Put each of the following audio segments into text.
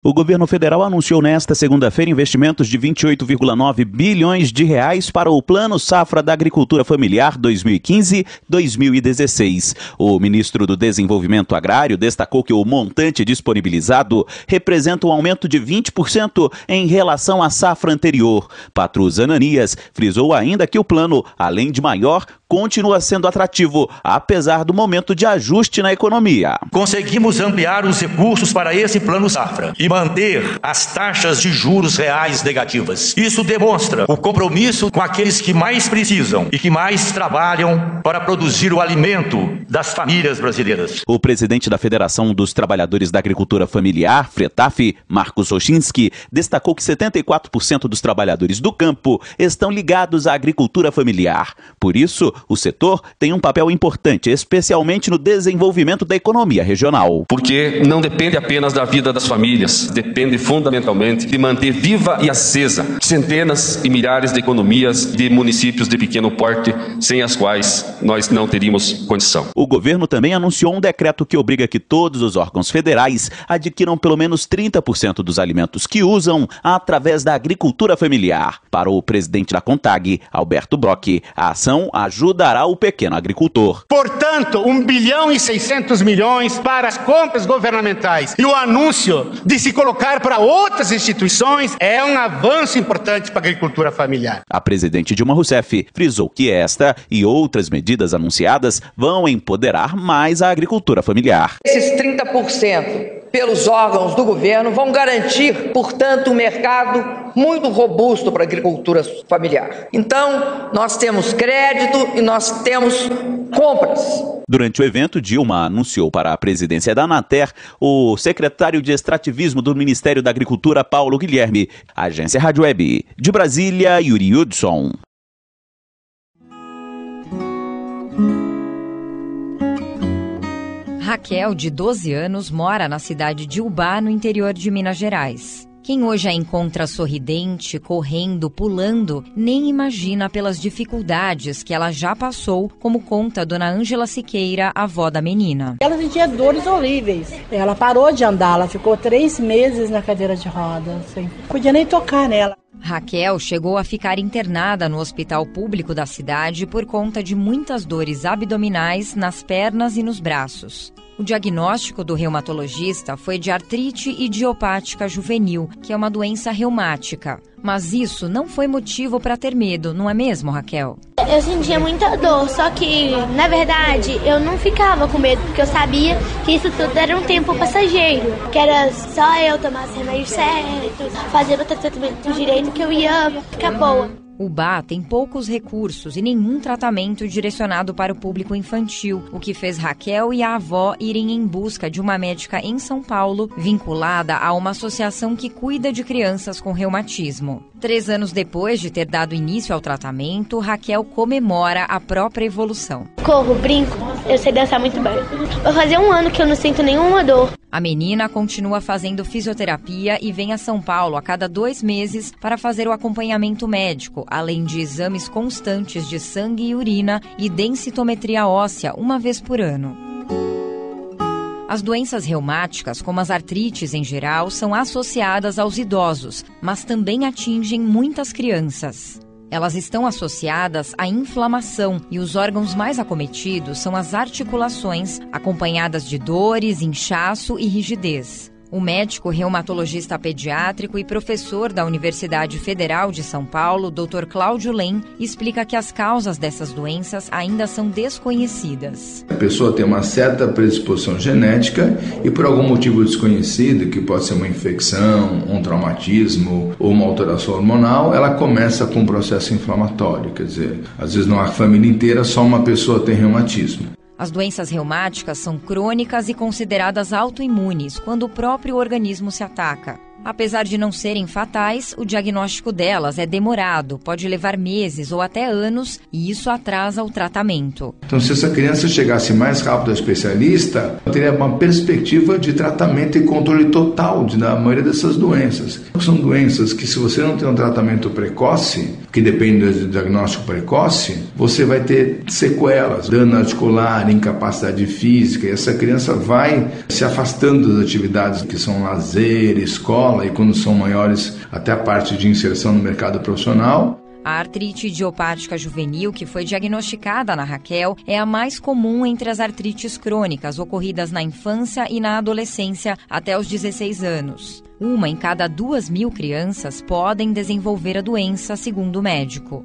O governo federal anunciou nesta segunda-feira investimentos de 28,9 bilhões de reais para o Plano Safra da Agricultura Familiar 2015-2016. O ministro do Desenvolvimento Agrário destacou que o montante disponibilizado representa um aumento de 20% em relação à safra anterior. Patrus Ananias frisou ainda que o plano, além de maior, continua sendo atrativo, apesar do momento de ajuste na economia. Conseguimos ampliar os recursos para esse Plano Safra e manter as taxas de juros reais negativas. Isso demonstra o compromisso com aqueles que mais precisam e que mais trabalham para produzir o alimento das famílias brasileiras. O presidente da Federação dos Trabalhadores da Agricultura Familiar, FRETAF, Marcos Rochinski, destacou que 74% dos trabalhadores do campo estão ligados à agricultura familiar. Por isso, o setor tem um papel importante, especialmente no desenvolvimento da economia regional. Porque não depende apenas da vida das famílias, depende fundamentalmente de manter viva e acesa centenas e milhares de economias de municípios de pequeno porte, sem as quais nós não teríamos condição. O governo também anunciou um decreto que obriga que todos os órgãos federais adquiram pelo menos 30% dos alimentos que usam através da agricultura familiar. Para o presidente da CONTAG, Alberto Brock, a ação ajudará o pequeno agricultor. Portanto, 1 bilhão e 600 milhões para as compras governamentais e o anúncio de se colocar para outras instituições é um avanço importante para a agricultura familiar. A presidente Dilma Rousseff frisou que esta e outras medidas anunciadas vão empoderar mais a agricultura familiar. Esses 30% pelos órgãos do governo vão garantir, portanto, um mercado muito robusto para a agricultura familiar. Então, nós temos crédito e nós temos compras. Durante o evento, Dilma anunciou para a presidência da Anater o secretário de Extrativismo do Ministério da Agricultura, Paulo Guilherme. Agência Rádio Web. De Brasília, Yuri Hudson. Raquel, de 12 anos, mora na cidade de Ubá, no interior de Minas Gerais. Quem hoje a encontra sorridente, correndo, pulando, nem imagina pelas dificuldades que ela já passou, como conta Dona Ângela Siqueira, avó da menina. Ela sentia dores horríveis. Ela parou de andar, ela ficou 3 meses na cadeira de rodas, sem podia nem tocar nela. Raquel chegou a ficar internada no hospital público da cidade por conta de muitas dores abdominais nas pernas e nos braços. O diagnóstico do reumatologista foi de artrite idiopática juvenil, que é uma doença reumática. Mas isso não foi motivo para ter medo, não é mesmo, Raquel? Eu sentia muita dor, só que, na verdade, eu não ficava com medo, porque eu sabia que isso tudo era um tempo passageiro, que era só eu tomar os remédios certos, fazer o tratamento direito que eu ia ficar boa. Ubá tem poucos recursos e nenhum tratamento direcionado para o público infantil, o que fez Raquel e a avó irem em busca de uma médica em São Paulo, vinculada a uma associação que cuida de crianças com reumatismo. 3 anos depois de ter dado início ao tratamento, Raquel comemora a própria evolução. Corro, brinco, eu sei dançar muito bem. Vai fazer 1 ano que eu não sinto nenhuma dor. A menina continua fazendo fisioterapia e vem a São Paulo a cada 2 meses para fazer o acompanhamento médico, além de exames constantes de sangue e urina e densitometria óssea 1 vez por ano. As doenças reumáticas, como as artrites em geral, são associadas aos idosos, mas também atingem muitas crianças. Elas estão associadas à inflamação e os órgãos mais acometidos são as articulações, acompanhadas de dores, inchaço e rigidez. O médico reumatologista pediátrico e professor da Universidade Federal de São Paulo, Dr. Cláudio Lem, explica que as causas dessas doenças ainda são desconhecidas. A pessoa tem uma certa predisposição genética e por algum motivo desconhecido, que pode ser uma infecção, um traumatismo ou uma alteração hormonal, ela começa com um processo inflamatório. Quer dizer, às vezes não é a família inteira, só uma pessoa tem reumatismo. As doenças reumáticas são crônicas e consideradas autoimunes quando o próprio organismo se ataca. Apesar de não serem fatais, o diagnóstico delas é demorado, pode levar meses ou até anos, e isso atrasa o tratamento. Então, se essa criança chegasse mais rápido ao especialista, teria uma perspectiva de tratamento e controle total da maioria dessas doenças. São doenças que, se você não tem um tratamento precoce, que depende do diagnóstico precoce, você vai ter sequelas, dano articular, incapacidade física, e essa criança vai se afastando das atividades que são lazer, escola, e quando são maiores, até a parte de inserção no mercado profissional. A artrite idiopática juvenil, que foi diagnosticada na Raquel, é a mais comum entre as artrites crônicas ocorridas na infância e na adolescência até os 16 anos. 1 em cada 2.000 crianças podem desenvolver a doença, segundo o médico.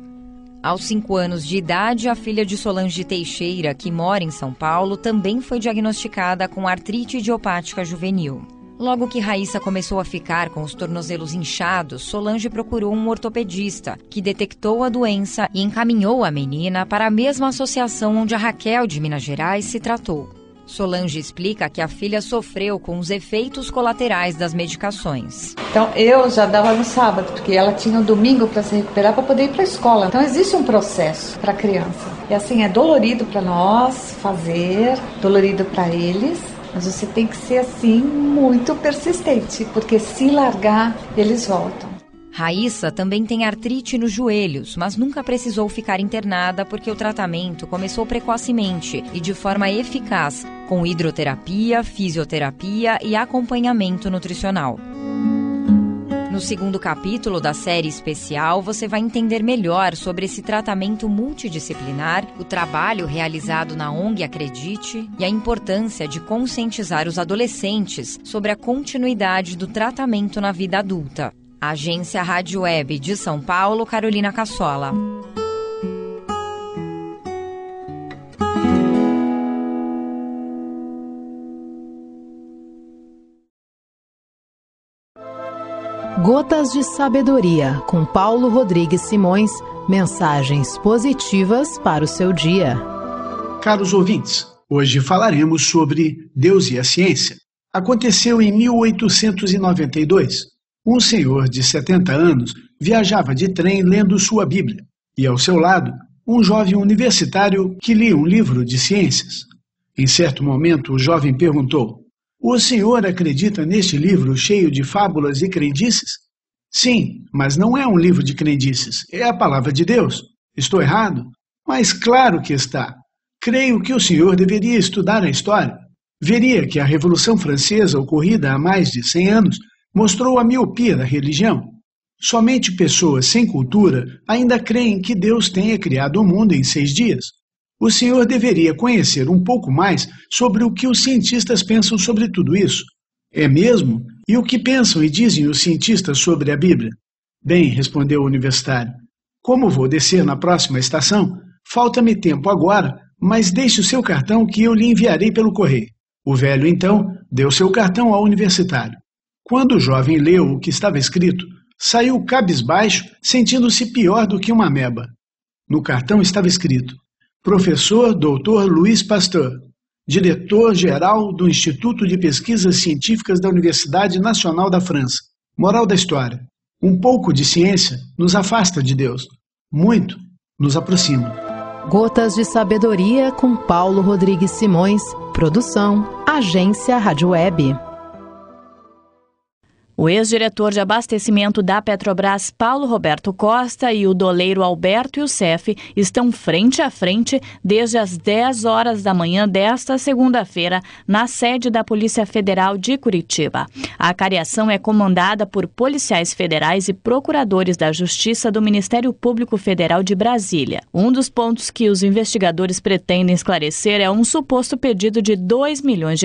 Aos 5 anos de idade, a filha de Solange Teixeira, que mora em São Paulo, também foi diagnosticada com artrite idiopática juvenil. Logo que Raíssa começou a ficar com os tornozelos inchados, Solange procurou um ortopedista, que detectou a doença e encaminhou a menina para a mesma associação onde a Raquel de Minas Gerais se tratou. Solange explica que a filha sofreu com os efeitos colaterais das medicações. Então eu já dava no sábado, porque ela tinha o domingo para se recuperar para poder ir para a escola. Então existe um processo para a criança. E assim, é dolorido para nós fazer, dolorido para eles. Mas você tem que ser, assim, muito persistente, porque se largar, eles voltam. Raíssa também tem artrite nos joelhos, mas nunca precisou ficar internada porque o tratamento começou precocemente e de forma eficaz, com hidroterapia, fisioterapia e acompanhamento nutricional. No segundo capítulo da série especial, você vai entender melhor sobre esse tratamento multidisciplinar, o trabalho realizado na ONG Acredite e a importância de conscientizar os adolescentes sobre a continuidade do tratamento na vida adulta. Agência Rádio Web de São Paulo, Carolina Cassola. Gotas de Sabedoria, com Paulo Rodrigues Simões, mensagens positivas para o seu dia. Caros ouvintes, hoje falaremos sobre Deus e a ciência. Aconteceu em 1892. Um senhor de 70 anos viajava de trem lendo sua Bíblia, e ao seu lado, um jovem universitário que lia um livro de ciências. Em certo momento, o jovem perguntou: "O senhor acredita neste livro cheio de fábulas e crendices?" "Sim, mas não é um livro de crendices, é a palavra de Deus. Estou errado?" "Mas claro que está. Creio que o senhor deveria estudar a história. Veria que a Revolução Francesa, ocorrida há mais de 100 anos, mostrou a miopia da religião. Somente pessoas sem cultura ainda creem que Deus tenha criado o mundo em 6 dias. O senhor deveria conhecer um pouco mais sobre o que os cientistas pensam sobre tudo isso." "É mesmo? E o que pensam e dizem os cientistas sobre a Bíblia?" "Bem", respondeu o universitário, "como vou descer na próxima estação, falta-me tempo agora, mas deixe o seu cartão que eu lhe enviarei pelo correio." O velho, então, deu seu cartão ao universitário. Quando o jovem leu o que estava escrito, saiu cabisbaixo, sentindo-se pior do que uma ameba. No cartão estava escrito: "Professor Dr. Louis Pasteur, diretor-geral do Instituto de Pesquisas Científicas da Universidade Nacional da França. Moral da história: um pouco de ciência nos afasta de Deus, muito nos aproxima." Gotas de Sabedoria, com Paulo Rodrigues Simões. Produção, Agência Rádio Web. O ex-diretor de abastecimento da Petrobras, Paulo Roberto Costa, e o doleiro Alberto Youssef estão frente a frente desde as 10 horas da manhã desta segunda-feira, na sede da Polícia Federal de Curitiba. A cariação é comandada por policiais federais e procuradores da Justiça do Ministério Público Federal de Brasília. Um dos pontos que os investigadores pretendem esclarecer é um suposto pedido de R$2 milhões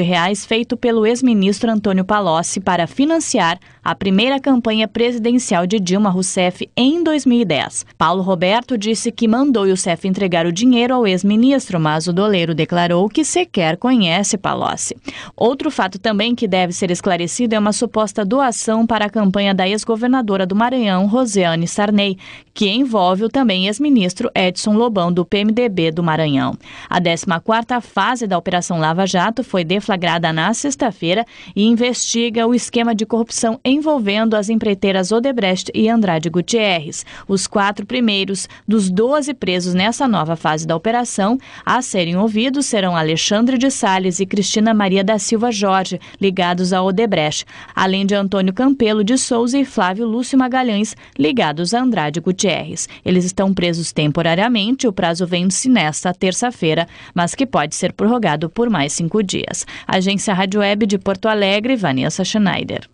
feito pelo ex-ministro Antônio Palocci para financiar a primeira campanha presidencial de Dilma Rousseff em 2010. Paulo Roberto disse que mandou Youssef entregar o dinheiro ao ex-ministro, mas o doleiro declarou que sequer conhece Palocci. Outro fato também que deve ser esclarecido é uma suposta doação para a campanha da ex-governadora do Maranhão, Rosiane Sarney, que envolve o também ex-ministro Edson Lobão, do PMDB do Maranhão. A 14ª fase da Operação Lava Jato foi deflagrada na sexta-feira e investiga o esquema de corrupção operação envolvendo as empreiteiras Odebrecht e Andrade Gutierrez. Os 4 primeiros dos 12 presos nessa nova fase da operação a serem ouvidos serão Alexandre de Salles e Cristina Maria da Silva Jorge, ligados à Odebrecht, além de Antônio Campelo de Souza e Flávio Lúcio Magalhães, ligados a Andrade Gutierrez. Eles estão presos temporariamente, o prazo vence nesta terça-feira, mas que pode ser prorrogado por mais 5 dias. Agência Rádio Web de Porto Alegre, Vanessa Schneider.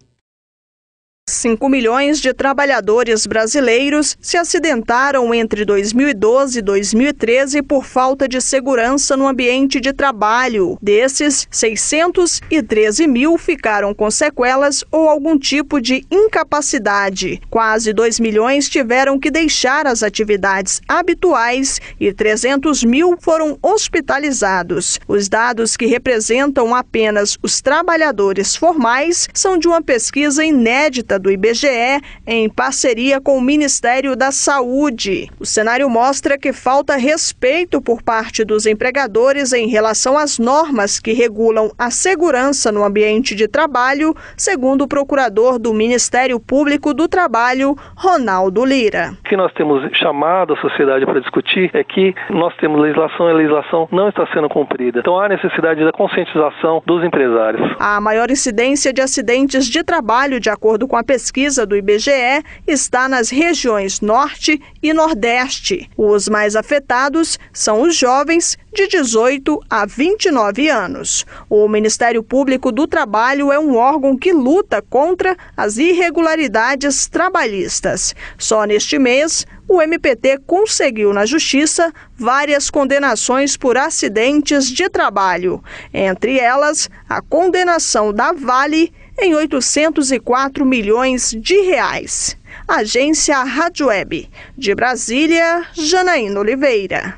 5 milhões de trabalhadores brasileiros se acidentaram entre 2012 e 2013 por falta de segurança no ambiente de trabalho. Desses, 613 mil ficaram com sequelas ou algum tipo de incapacidade. Quase 2 milhões tiveram que deixar as atividades habituais e 300 mil foram hospitalizados. Os dados que representam apenas os trabalhadores formais são de uma pesquisa inédita do IBGE, em parceria com o Ministério da Saúde. O cenário mostra que falta respeito por parte dos empregadores em relação às normas que regulam a segurança no ambiente de trabalho, segundo o procurador do Ministério Público do Trabalho, Ronaldo Lira. O que nós temos chamado a sociedade para discutir é que nós temos legislação e a legislação não está sendo cumprida. Então há necessidade da conscientização dos empresários. A maior incidência de acidentes de trabalho, de acordo com a pesquisa do IBGE, está nas regiões Norte e Nordeste. Os mais afetados são os jovens de 18 a 29 anos. O Ministério Público do Trabalho é um órgão que luta contra as irregularidades trabalhistas. Só neste mês, o MPT conseguiu na Justiça várias condenações por acidentes de trabalho. Entre elas, a condenação da Vale em 804 milhões de reais. Agência Rádio Web. De Brasília, Janaína Oliveira.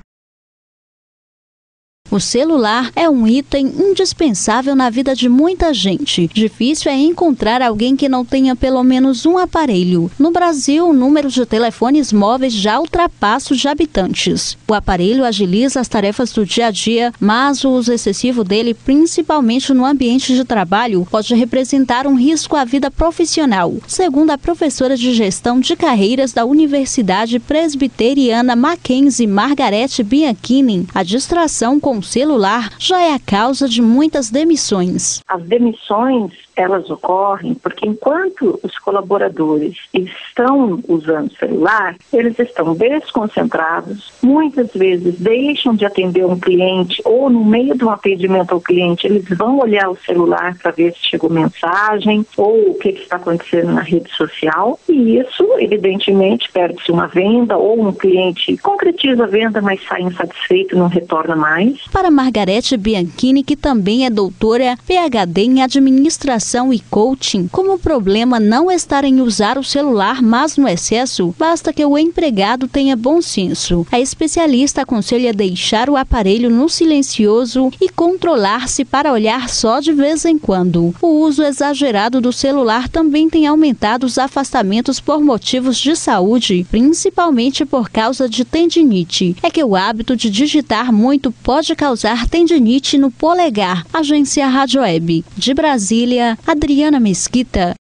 O celular é um item indispensável na vida de muita gente. Difícil é encontrar alguém que não tenha pelo menos um aparelho. No Brasil, o número de telefones móveis já ultrapassa os de habitantes. O aparelho agiliza as tarefas do dia a dia, mas o uso excessivo dele, principalmente no ambiente de trabalho, pode representar um risco à vida profissional. Segundo a professora de Gestão de Carreiras da Universidade Presbiteriana Mackenzie, Margarete Bianchini, a distração com o celular já é a causa de muitas demissões. As demissões, elas ocorrem porque enquanto os colaboradores estão usando o celular, eles estão desconcentrados, muitas vezes deixam de atender um cliente ou no meio de um atendimento ao cliente, eles vão olhar o celular para ver se chegou mensagem ou o que está acontecendo na rede social, e isso, evidentemente, perde-se uma venda ou um cliente concretiza a venda, mas sai insatisfeito e não retorna mais. Para Margarete Bianchini, que também é doutora PhD em administração e coaching, como o problema não estar em usar o celular, mas no excesso, basta que o empregado tenha bom senso. A especialista aconselha deixar o aparelho no silencioso e controlar-se para olhar só de vez em quando. O uso exagerado do celular também tem aumentado os afastamentos por motivos de saúde, principalmente por causa de tendinite. É que o hábito de digitar muito pode causar tendinite no polegar. Agência Rádio Web. De Brasília, Adriana Mesquita.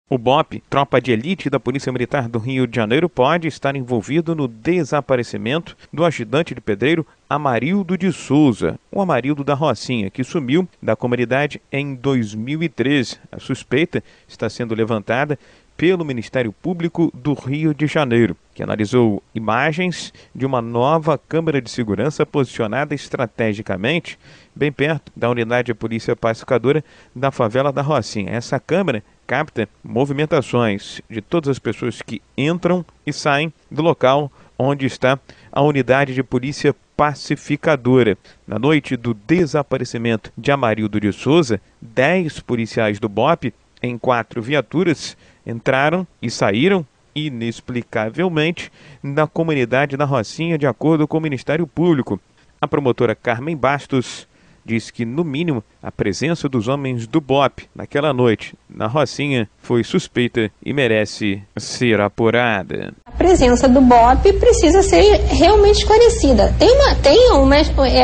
O BOP, Tropa de Elite da Polícia Militar do Rio de Janeiro, pode estar envolvido no desaparecimento do ajudante de pedreiro Amarildo de Souza, o Amarildo da Rocinha, que sumiu da comunidade em 2013. A suspeita está sendo levantada pelo Ministério Público do Rio de Janeiro, que analisou imagens de uma nova câmera de segurança posicionada estrategicamente bem perto da unidade de polícia pacificadora da favela da Rocinha. Essa câmera capta movimentações de todas as pessoas que entram e saem do local onde está a unidade de polícia pacificadora. Na noite do desaparecimento de Amarildo de Souza, 10 policiais do BOP, em 4 viaturas, entraram e saíram inexplicavelmente da comunidade da Rocinha, de acordo com o Ministério Público. A promotora Carmen Bastos diz que, no mínimo, a presença dos homens do BOP naquela noite na Rocinha foi suspeita e merece ser apurada. A presença do BOP precisa ser realmente esclarecida. Tem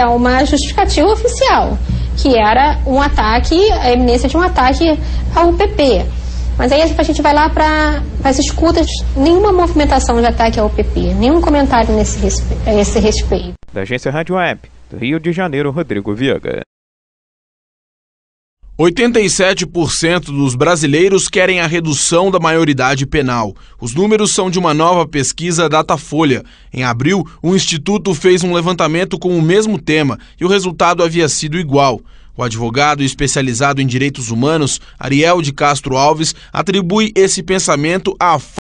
uma justificativa oficial. que era um ataque, a eminência de um ataque ao UPP. Mas aí a gente vai lá para as escutas, nenhuma movimentação de ataque ao UPP, nenhum comentário a esse respeito. Da Agência Rádio Web, do Rio de Janeiro, Rodrigo Viega. 87% dos brasileiros querem a redução da maioridade penal. Os números são de uma nova pesquisa Datafolha. Em abril, o Instituto fez um levantamento com o mesmo tema e o resultado havia sido igual. O advogado especializado em direitos humanos, Ariel de Castro Alves, atribui esse pensamento à